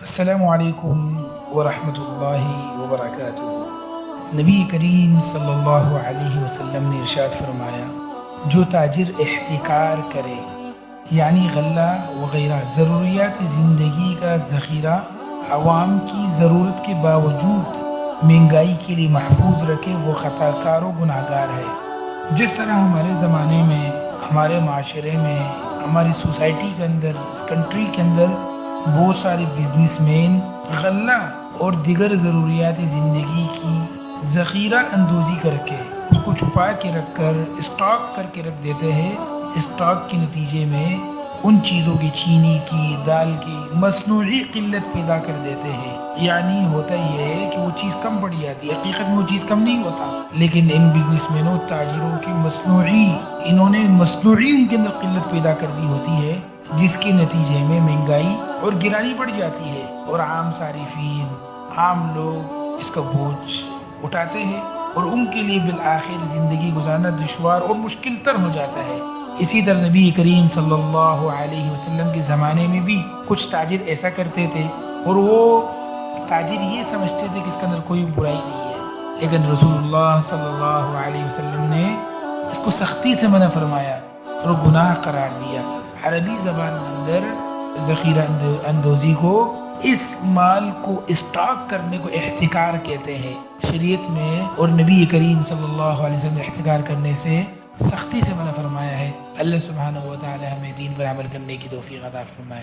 السلام علیکم ورحمۃ اللہ وبرکاتہ۔ نبی کریم صلی اللہ علیہ وسلم نے ارشاد فرمایا، جو تاجر احتکار کرے یعنی غلہ وغیرہ ضروریات زندگی کا ذخیرہ عوام کی ضرورت کے باوجود مہنگائی کے لیے محفوظ رکھے، وہ خطا کار و گناہ گار ہے۔ جس طرح ہمارے زمانے میں، ہمارے معاشرے میں، ہماری سوسائٹی کے اندر، اس کنٹری کے اندر بہت سارے بزنس مین غلہ اور دیگر ضروریات زندگی کی ذخیرہ اندوزی کر کے اس کو چھپا کے رکھ کر اسٹاک کر کے رکھ دیتے ہیں۔ اسٹاک کے نتیجے میں ان چیزوں کی، چینی کی، دال کی مصنوعی قلت پیدا کر دیتے ہیں۔ یعنی ہوتا یہ ہے کہ وہ چیز کم پڑ جاتی ہے، حقیقت میں وہ چیز کم نہیں ہوتا، لیکن ان بزنس مینوں، تاجروں کی انہوں نے مصنوعی ان کے اندر قلت پیدا کر دی ہوتی ہے، جس کے نتیجے میں مہنگائی اور گرانی بڑھ جاتی ہے، اور عام صارفین، عام لوگ اس کا بوجھ اٹھاتے ہیں، اور ان کے لیے بالآخر زندگی گزارنا دشوار اور مشکل تر ہو جاتا ہے۔ اسی طرح نبی کریم صلی اللہ علیہ وسلم کے زمانے میں بھی کچھ تاجر ایسا کرتے تھے، اور وہ تاجر یہ سمجھتے تھے کہ اس کے اندر کوئی برائی نہیں ہے، لیکن رسول اللہ صلی اللہ علیہ وسلم نے اس کو سختی سے منع فرمایا اور گناہ قرار دیا۔ عربی زبان کے اندر ذخیرہ اندوزی کو، اس مال کو اسٹاک کرنے کو احتکار کہتے ہیں شریعت میں، اور نبی کریم صلی اللہ علیہ وسلم نے احتکار کرنے سے سختی سے منع فرمایا ہے۔ اللہ سبحانہ و تعالی ہمیں دین پر عمل کرنے کی توفیق عطا فرمائے۔